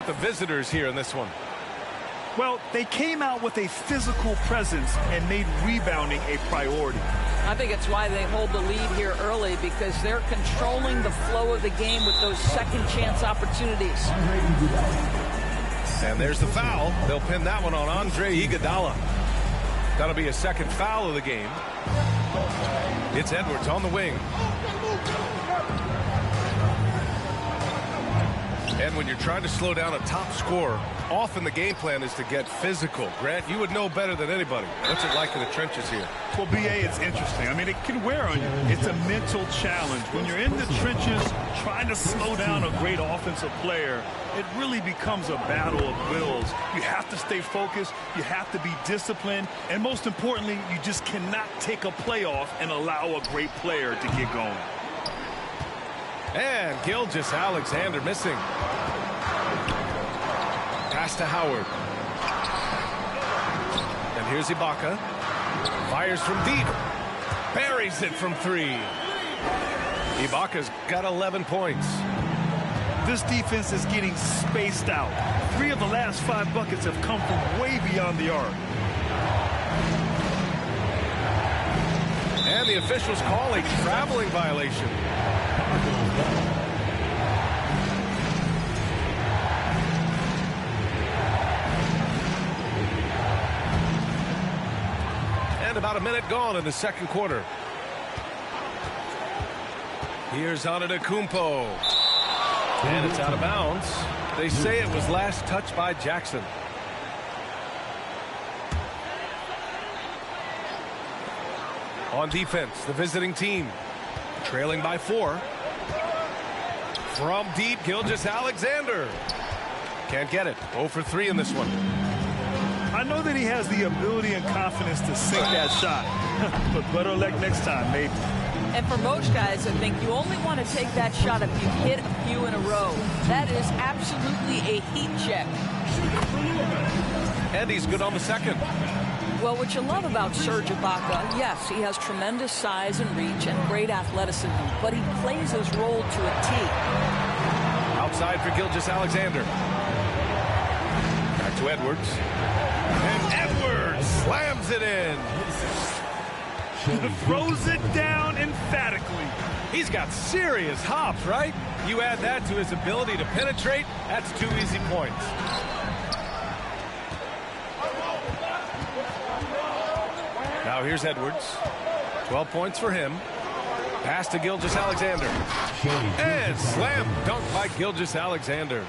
the visitors here in this one? Well, they came out with a physical presence and made rebounding a priority. I think it's why they hold the lead here early, because they're controlling the flow of the game with those second chance opportunities. And there's the foul. They'll pin that one on Andre Iguodala. That'll be a second foul of the game. It's Edwards on the wing. And when you're trying to slow down a top scorer, often the game plan is to get physical. Grant, you would know better than anybody. What's it like in the trenches here? Well, B.A., it's interesting. I mean, it can wear on you. It's a mental challenge. When you're in the trenches trying to slow down a great offensive player, it really becomes a battle of wills. You have to stay focused. You have to be disciplined. And most importantly, you just cannot take a play off and allow a great player to get going. And Gilgeous-Alexander missing. Pass to Howard. And here's Ibaka. Fires from deep. Buries it from three. Ibaka's got 11 points. This defense is getting spaced out. 3 of the last 5 buckets have come from way beyond the arc. And the officials call a traveling violation. And about a minute gone in the second quarter. Here's Antetokounmpo. And it's out of bounds. They say it was last touched by Jackson. On defense, the visiting team. Trailing by 4. From deep, Gilgeous-Alexander. Can't get it. 0 for 3 in this one. I know that he has the ability and confidence to sink that shot. But better luck next time, maybe. And for most guys, I think you only want to take that shot if you hit a few in a row. That is absolutely a heat check. And he's good on the second. Well, what you love about Serge Ibaka, yes, he has tremendous size and reach and great athleticism, but he plays his role to a T. Outside for Gilgeous-Alexander. Back to Edwards. And Edwards slams it in. Throws it down emphatically. He's got serious hops, right? You add that to his ability to penetrate, that's 2 easy points. Now here's Edwards. 12 points for him. Pass to Gilgeous-Alexander. And slam dunk by Gilgeous-Alexander.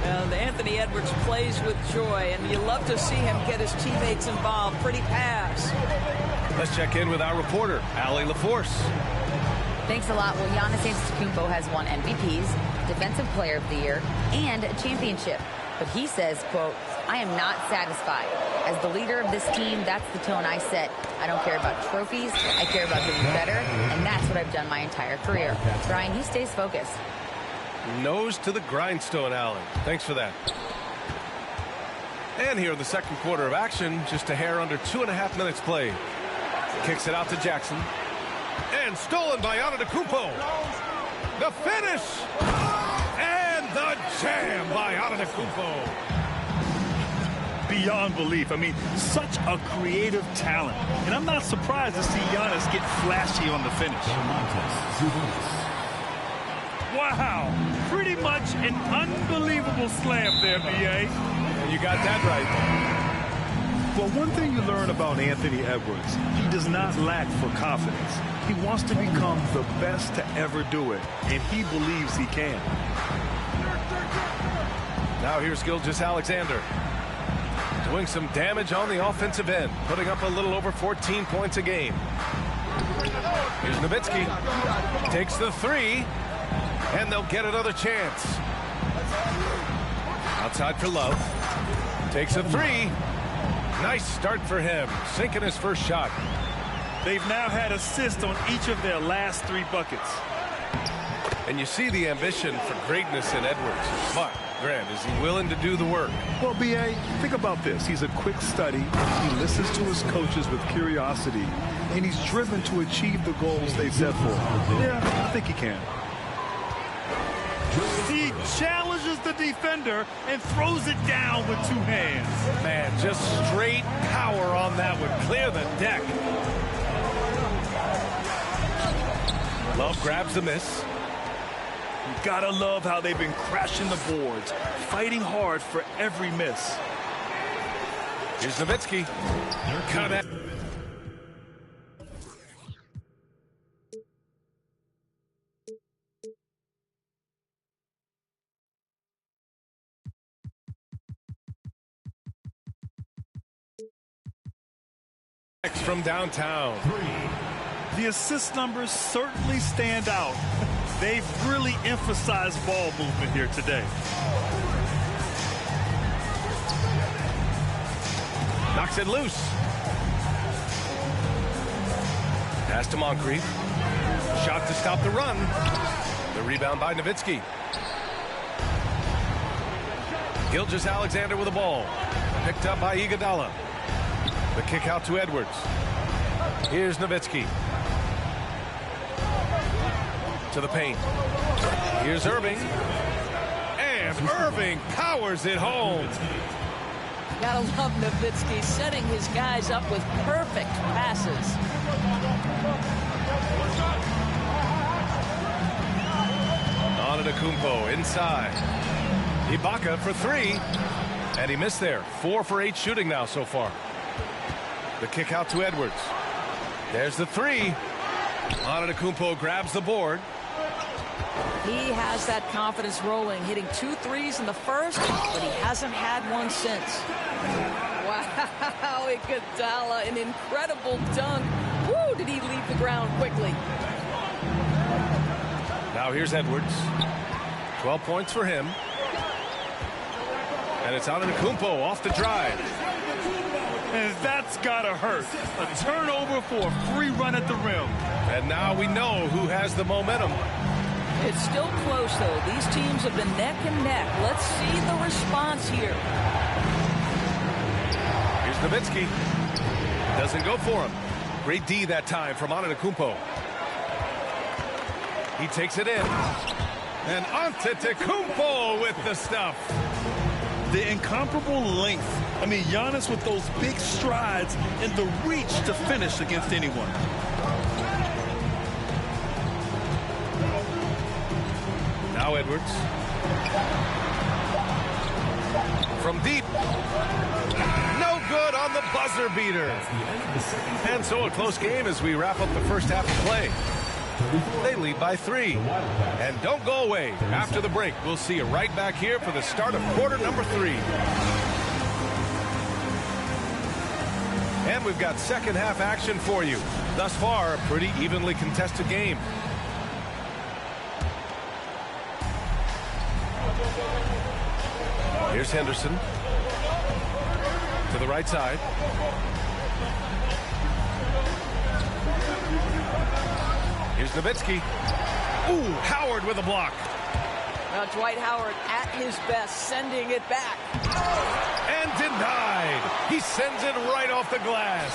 And Anthony Edwards plays with joy, and you love to see him get his teammates involved. Pretty pass. Let's check in with our reporter, Allie LaForce. Thanks a lot. Well, Giannis Antetokounmpo has won MVPs, Defensive Player of the Year, and a championship. But he says, quote, I am not satisfied. As the leader of this team, that's the tone I set. I don't care about trophies. I care about getting better, and that's what I've done my entire career. Brian, he stays focused. Nose to the grindstone, Allie. Thanks for that. And here in the second quarter of action, just a hair under 2.5 minutes played. Kicks it out to Jackson. And stolen by Antetokounmpo. The finish! And the jam by Antetokounmpo. Beyond belief. I mean, such a creative talent. And I'm not surprised to see Giannis get flashy on the finish. Wow. Pretty much an unbelievable slam there, B.A. You got that right. Well, one thing you learn about Anthony Edwards, he does not lack for confidence. He wants to become the best to ever do it, and he believes he can. Now here's Gilgeous-Alexander. Doing some damage on the offensive end, putting up a little over 14 points a game. Here's Nowitzki. Takes the 3, and they'll get another chance. Outside for Love. Takes a 3. Nice start for him, sinking his first shot. They've now had assists on each of their last 3 buckets. And you see the ambition for greatness in Edwards. But, Grant, is he willing to do the work? Well, B.A., think about this. He's a quick study. He listens to his coaches with curiosity. And he's driven to achieve the goals they've set for him. Yeah, I think he can. The challenge charges the defender and throws it down with two hands. Man, just straight power on that would clear the deck. Love grabs the miss. You gotta love how they've been crashing the boards, fighting hard for every miss. Here's Nowitzki. Cut. From downtown. The assist numbers certainly stand out. They've really emphasized ball movement here today. Knocks it loose. Pass to Moncrief. Shot to stop the run. The rebound by Nowitzki. Gilgeous-Alexander with the ball. Picked up by Iguodala. The kick out to Edwards. Here's Nowitzki. To the paint. Here's Irving. And Irving powers it home. Gotta love Nowitzki setting his guys up with perfect passes. Antetokounmpo inside. Ibaka for three. And he missed there. 4 for 8 shooting now so far. The kick out to Edwards. There's the three. Antetokounmpo grabs the board. He has that confidence rolling, hitting 2 threes in the first, but he hasn't had one since. Wow, Iguodala, an incredible dunk. Woo, did he leave the ground quickly. Now here's Edwards. 12 points for him. And it's Antetokounmpo off the drive. And that's gotta hurt. A turnover for a free run at the rim. And now we know who has the momentum. It's still close, though. These teams have been neck and neck. Let's see the response here. Here's Nowitzki. Doesn't go for him. Great D that time from Antetokounmpo. He takes it in. And Antetokounmpo with the stuff. The incomparable length. I mean, Giannis with those big strides and the reach to finish against anyone. Now Edwards. From deep. No good on the buzzer beater. And so a close game as we wrap up the first half of play. They lead by 3. And don't go away. After the break, we'll see you right back here for the start of quarter number 3. And we've got second half action for you. Thus far, a pretty evenly contested game. Here's Henderson. To the right side. Here's Nowitzki. Ooh, Howard with a block. Now Dwight Howard at his best, sending it back. And denied. He sends it right off the glass.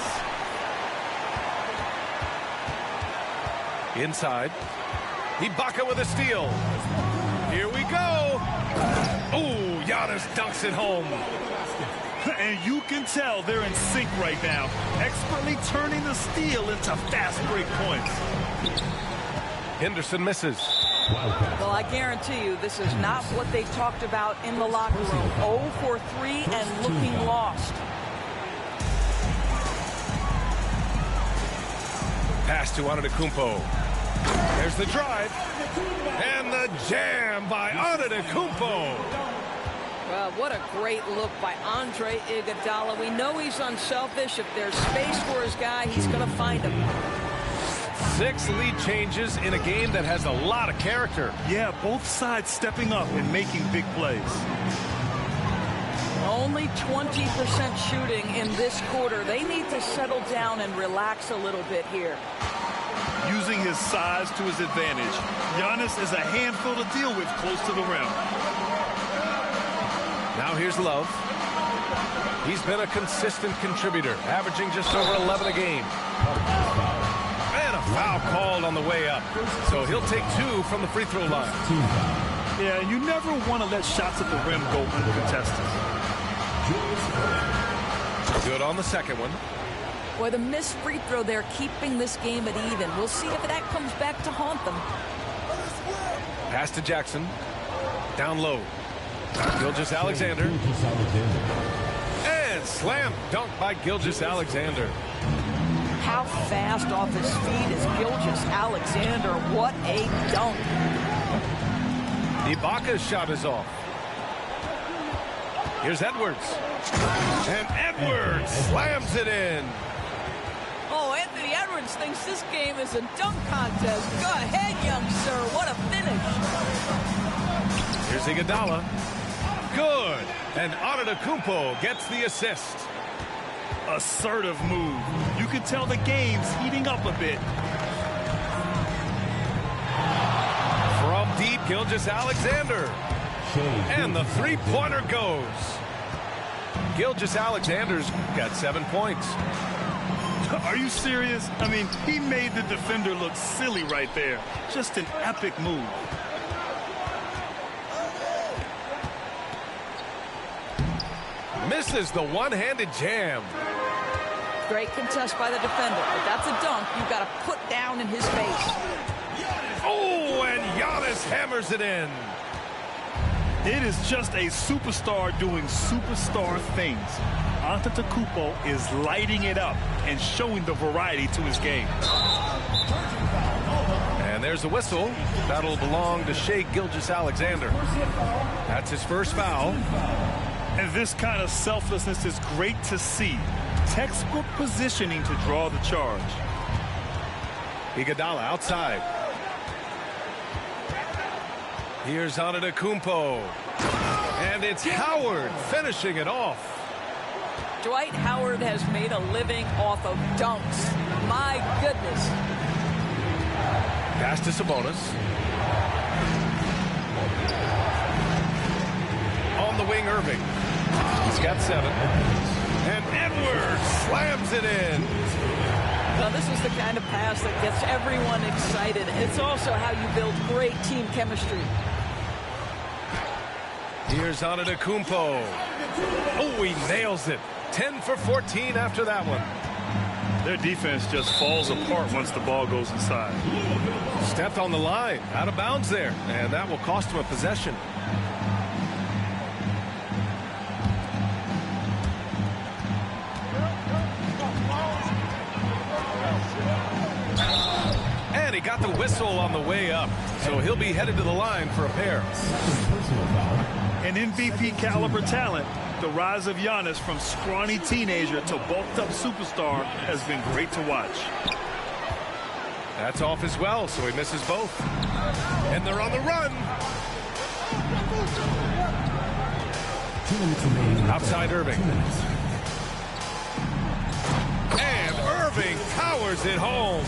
Inside. Ibaka with a steal. Here we go. Ooh, Giannis dunks it home. And you can tell they're in sync right now, expertly turning the steal into fast break points. Henderson misses. Well, I guarantee you this is not what they talked about in the locker room. 0 for 3 and looking lost. Pass to Antetokounmpo. There's the drive. And the jam by Antetokounmpo. Well, what a great look by Andre Iguodala. We know he's unselfish. If there's space for his guy, he's going to find him. 6 lead changes in a game that has a lot of character. Yeah, both sides stepping up and making big plays. Only 20% shooting in this quarter. They need to settle down and relax a little bit here. Using his size to his advantage, Giannis is a handful to deal with close to the rim. Now here's Love. He's been a consistent contributor, averaging just over 11 a game. And a foul called on the way up. So he'll take 2 from the free throw line. Yeah, you never want to let shots at the rim go uncontested. Good on the second one. Boy, the missed free throw there keeping this game at even. We'll see if that comes back to haunt them. Pass to Jackson. Down low. Gilgeous-Alexander. And slam dunk by Gilgeous-Alexander. How fast off his feet is Gilgeous-Alexander. What a dunk. Ibaka's shot is off. Here's Edwards. And Edwards slams it in. Oh, Anthony Edwards thinks this game is a dunk contest. Go ahead, young sir. What a finish. Here's Iguodala. Good. And Antetokounmpo gets the assist. Assertive move. You can tell the game's heating up a bit. From deep, Gilgeous-Alexander. And the three-pointer goes. Gilgeous-Alexander's got 7 points. Are you serious? I mean, he made the defender look silly right there. Just an epic move. Misses the one-handed jam. Great contest by the defender. If that's a dunk, you've got to put down in his face. Oh, and Giannis hammers it in. It is just a superstar doing superstar things. Antetokounmpo is lighting it up and showing the variety to his game. And there's a whistle. That'll belong to Shai Gilgeous-Alexander. That's his first foul. And this kind of selflessness is great to see. Textbook positioning to draw the charge. Iguodala outside. Here's Antetokounmpo. And it's Howard finishing it off. Dwight Howard has made a living off of dunks. My goodness. Pass to Sabonis. On the wing, Irving. He's got 7. And Edwards slams it in. Now, this is the kind of pass that gets everyone excited. It's also how you build great team chemistry. Here's Antetokounmpo. Oh, he nails it. 10 for 14 after that one. Their defense just falls apart once the ball goes inside. Stepped on the line. Out of bounds there. And that will cost him a possession. And he got the whistle on the way up. So he'll be headed to the line for a pair. An MVP caliber talent. The rise of Giannis from scrawny teenager to bulked up superstar has been great to watch. That's off as well, so he misses both. And they're on the run. Outside Irving. And Irving powers it home.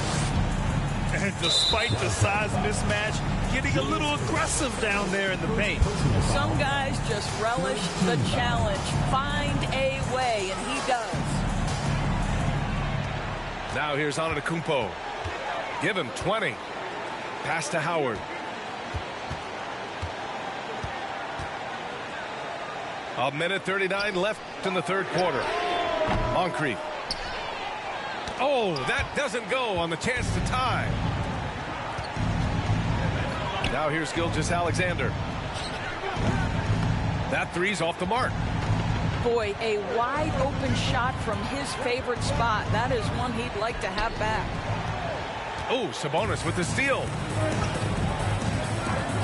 And despite the size mismatch, getting a little aggressive down there in the paint. Some guys just relish the challenge. Find a way, and he does. Now here's Antetokounmpo. Give him 20. Pass to Howard. A minute 39 left in the third quarter. Moncrief. Oh, that doesn't go on the chance to tie. Now here's Gilgeous-Alexander. That three's off the mark. Boy, a wide open shot from his favorite spot. That is one he'd like to have back. Oh, Sabonis with the steal.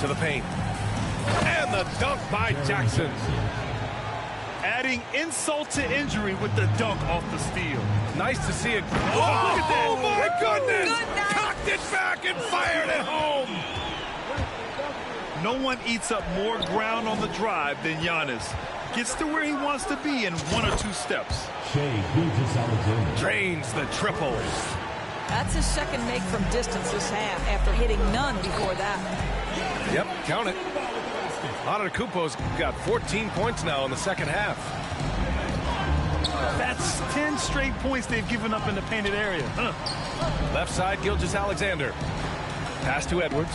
To the paint. And the dunk by Jackson. Adding insult to injury with the dunk off the steal. Nice to see it. Oh, look at that. Oh, my goodness. Good night. Cocked it back and fired it home. No one eats up more ground on the drive than Giannis. Gets to where he wants to be in 1 or 2 steps. Drains the triple. That's his second make from distance this half after hitting none before that. Yep, count it. Antetokounmpo's got 14 points now in the second half. That's 10 straight points they've given up in the painted area. Left side, Gilgeous-Alexander. Pass to Edwards.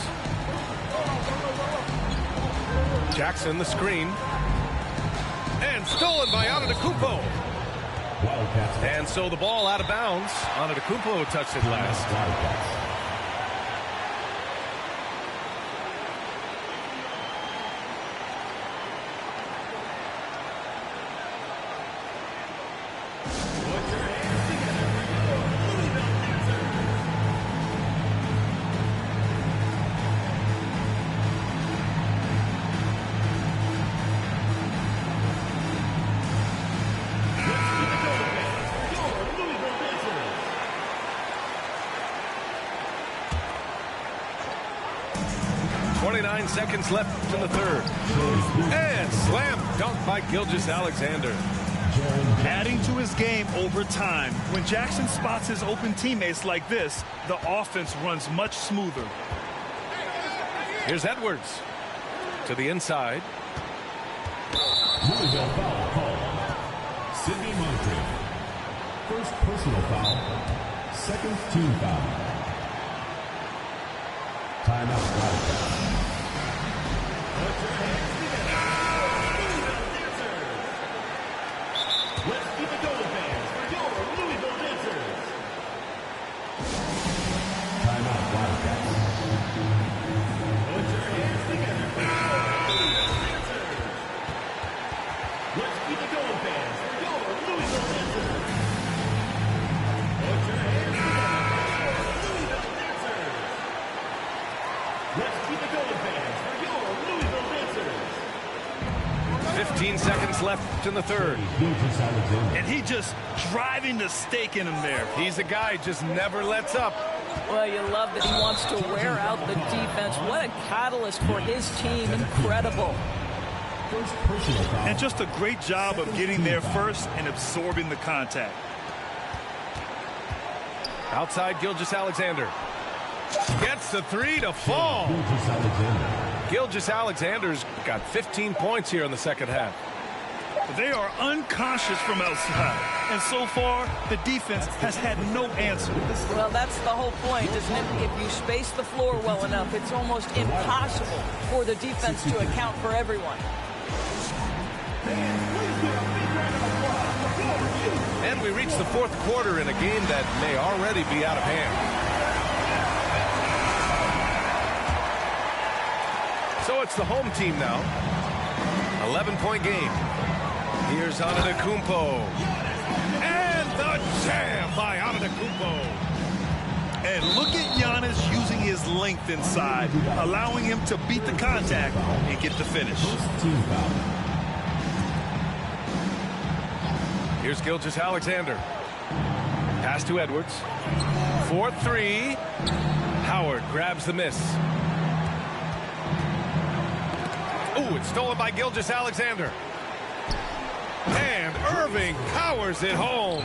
Jackson the screen. And stolen by Antetokounmpo. And so the ball out of bounds. Antetokounmpo touched it last. Seconds left in the third. And slam dunk by Gilgeous-Alexander. Adding to his game over time. When Jackson spots his open teammates like this, the offense runs much smoother. Here's Edwards to the inside. Louisville foul call. Sidney Moncrief. First personal foul. Second team foul. Timeout Wildcats. Let's keep it going, fans, for your Louisville Dancers. Timeout Wildcats. Put your hands together for your Louisville Dancers. Let's keep it going, fans, for your Louisville Dancers. Put your hands together for your Louisville Dancers. Let's keep it going, fans, for your Louisville Dancers. 15 seconds left in the third. And he just driving the stake in him there. He's a guy just never lets up. Well, you love that he wants to wear out the defense. What a catalyst for his team. Incredible. And just a great job of getting there first and absorbing the contact. Outside Gilgeous-Alexander. Gets the three to fall. Gilgeous-Alexander's got 15 points here in the second half. They are unconscious from outside. And so far, the defense has had no answer. Well, that's the whole point, isn't it? If you space the floor well enough, it's almost impossible for the defense to account for everyone. And we reach the fourth quarter in a game that may already be out of hand. So it's the home team now. 11-point game. Here's Antetokounmpo. And the jam by Antetokounmpo. And look at Giannis using his length inside, allowing him to beat the contact and get the finish. Here's Gilgeous-Alexander. Pass to Edwards. 4-3. Howard grabs the miss. Ooh, it's stolen by Gilgeous-Alexander. And Irving powers it home.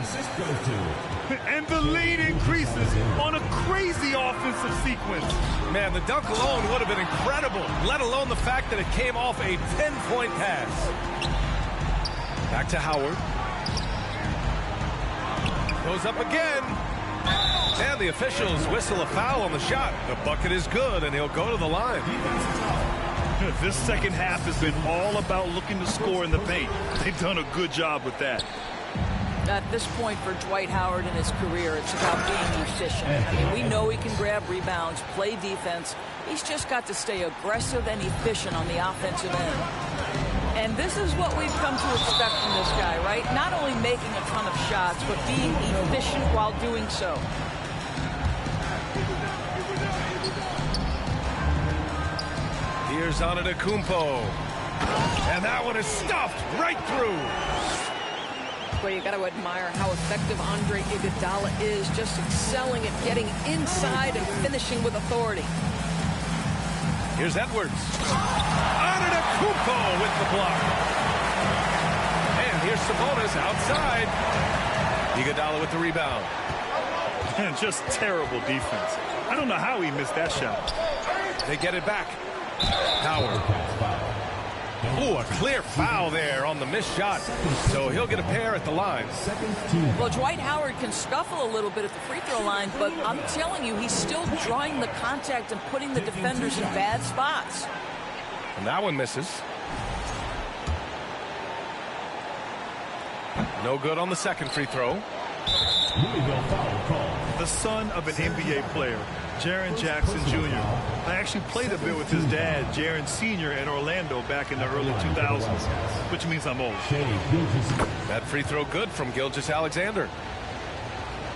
And the lead increases on a crazy offensive sequence. Man, the dunk alone would have been incredible, let alone the fact that it came off a 10-point pass. Back to Howard. Goes up again. And the officials whistle a foul on the shot. The bucket is good, and he'll go to the line. This second half has been all about looking to score in the paint. They've done a good job with that. At this point for Dwight Howard in his career, it's about being efficient. I mean, we know he can grab rebounds, play defense. He's just got to stay aggressive and efficient on the offensive end. And this is what we've come to expect from this guy, right? Not only making a ton of shots, but being efficient while doing so. Here's Antetokounmpo. And that one is stuffed right through. Well, you got to admire how effective Andre Iguodala is, just excelling at getting inside and finishing with authority. Here's Edwards. Antetokounmpo with the block. And here's Sabonis outside. Iguodala with the rebound. And just terrible defense. I don't know how he missed that shot. They get it back. Howard. Ooh, a clear foul there on the missed shot. So he'll get a pair at the line. Well, Dwight Howard can scuffle a little bit at the free throw line, but I'm telling you, he's still drawing the contact and putting the defenders in bad spots. And that one misses. No good on the second free throw. Louisville foul call. The son of an NBA player, Jaren Jackson Jr. I actually played a bit with his dad, Jaren Sr. in Orlando back in the early 2000s, which means I'm old. That free throw good from Gilgeous-Alexander.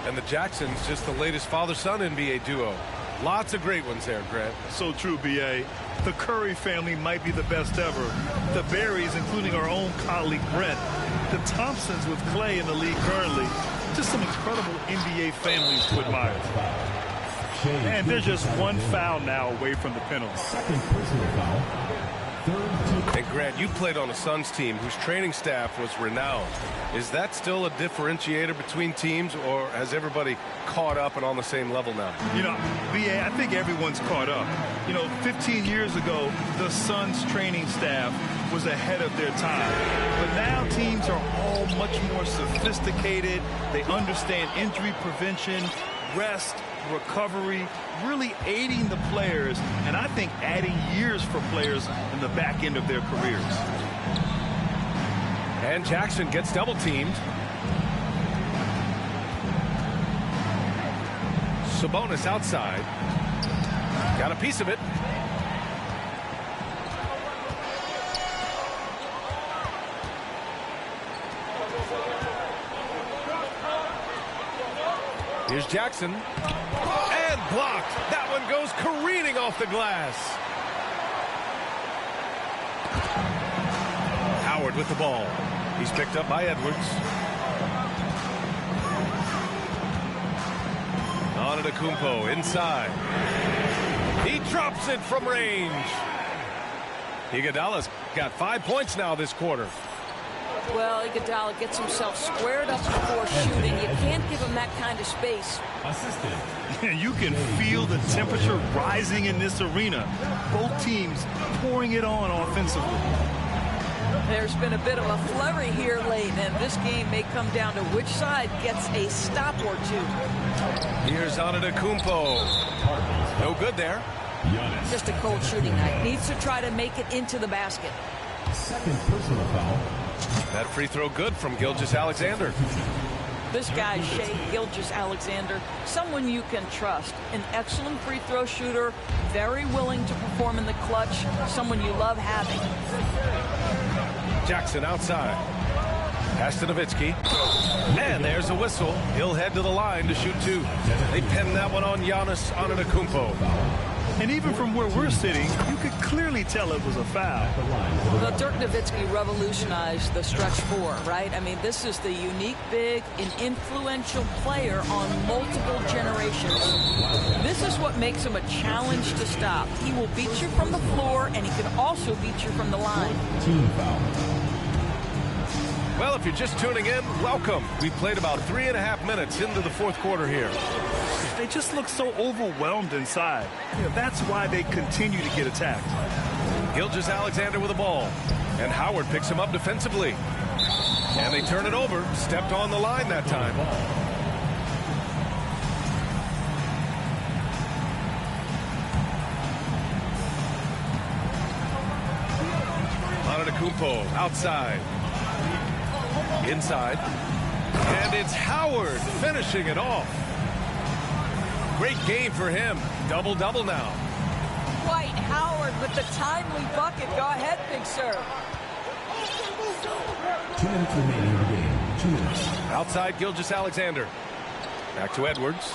And the Jacksons just the latest father-son NBA duo. Lots of great ones there, Grant. So true, B.A. The Curry family might be the best ever. The Berries, including our own colleague Brent. The Thompsons with Clay in the league currently. Just some incredible NBA families to admire. And they're just one foul now away from the penalty. Second personal foul. And Grant, you played on a Suns team whose training staff was renowned. Is that still a differentiator between teams, or has everybody caught up and on the same level now? You know, B.A., I think everyone's caught up. You know, 15 years ago, the Suns training staff was ahead of their time. But now teams are all much more sophisticated. They understand injury prevention, rest, recovery, really aiding the players, and I think adding years for players in the back end of their careers. And Jackson gets double teamed. Sabonis outside. Got a piece of it. Here's Jackson. And blocked. That one goes careening off the glass. Howard with the ball. He's picked up by Edwards. Antetokounmpo inside. He drops it from range. Iguodala's got 5 points now this quarter. Well, Iguodala gets himself squared up before shooting. You can't give him that kind of space. Assistant. You can feel the temperature rising in this arena. Both teams pouring it on offensively. There's been a bit of a flurry here late, and this game may come down to which side gets a stop or two. Here's Antetokounmpo. No good there. Just a cold shooting night. Needs to try to make it into the basket. Second personal foul. That free throw good from Gilgeous-Alexander. This guy, Shai Gilgeous-Alexander, someone you can trust. An excellent free throw shooter, very willing to perform in the clutch, someone you love having. Jackson outside. Pass to Nowitzki. And there's a whistle. He'll head to the line to shoot two. They pinned that one on Giannis Antetokounmpo. And even from where we're sitting, you could clearly tell it was a foul. Well, Dirk Nowitzki revolutionized the stretch four, right? I mean, this is the unique, big, and influential player on multiple generations. This is what makes him a challenge to stop. He will beat you from the floor, and he can also beat you from the line. Team foul. Well, if you're just tuning in, welcome. We've played about 3.5 minutes into the fourth quarter here. They just look so overwhelmed inside. You know, that's why they continue to get attacked. Gilgeous-Alexander with the ball. And Howard picks him up defensively. And they turn it over. Stepped on the line that time. Antetokounmpo outside. Inside. And it's Howard finishing it off. Great game for him. Double-double now. Dwight Howard with the timely bucket. Go ahead, Big Sir. 2 minutes remaining in the game. 2 minutes. Outside Gilgeous-Alexander. Back to Edwards.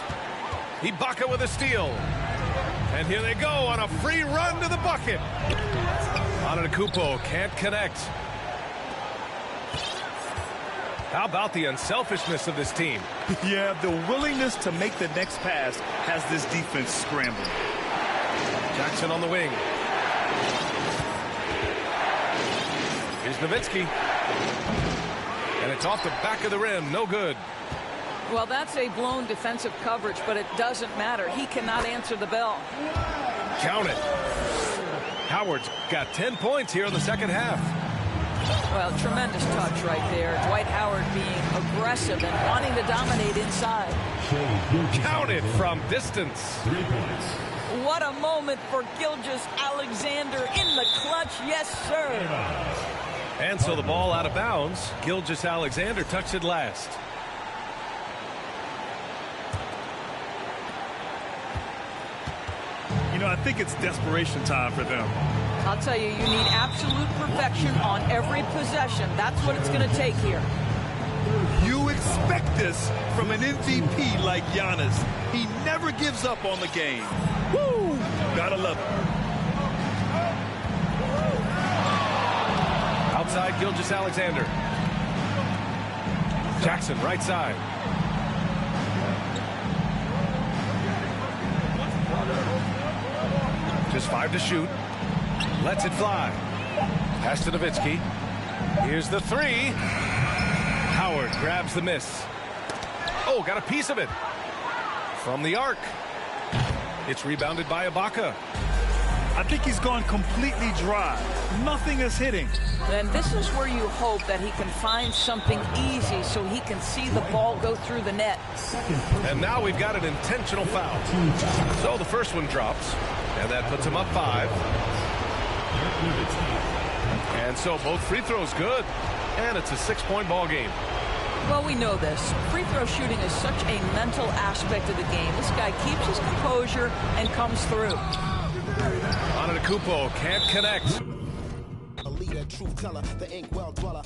Ibaka with a steal. And here they go on a free run to the bucket. Antetokounmpo can't connect. How about the unselfishness of this team? Yeah, the willingness to make the next pass has this defense scrambling. Jackson on the wing. Here's Nowitzki. And it's off the back of the rim. No good. Well, that's a blown defensive coverage, but it doesn't matter. He cannot answer the bell. Count it. Howard's got 10 points here in the second half. Well, tremendous touch right there. Dwight Howard being aggressive and wanting to dominate inside. Count it from distance. 3 points. What what a moment for Gilgeous-Alexander in the clutch. Yes, sir. And so the ball out of bounds. Gilgeous-Alexander touched it last. You know, I think it's desperation time for them. I'll tell you, you need absolute perfection on every possession. That's what it's going to take here. You expect this from an MVP like Giannis. He never gives up on the game. Woo! Gotta love it. Outside Gilgeous-Alexander. Jackson right side. Just 5 to shoot. Lets it fly. Pass to Nowitzki. Here's the 3. Howard grabs the miss. Oh, got a piece of it. From the arc. It's rebounded by Ibaka. I think he's gone completely dry. Nothing is hitting. And this is where you hope that he can find something easy so he can see the ball go through the net. And now we've got an intentional foul. So the first one drops, and that puts him up 5. And so both free throws good, and it's a 6-point ball game. Well, we know this. Free throw shooting is such a mental aspect of the game. This guy keeps his composure and comes through. Antetokounmpo can't connect. A leader, truth teller, the ink well dweller.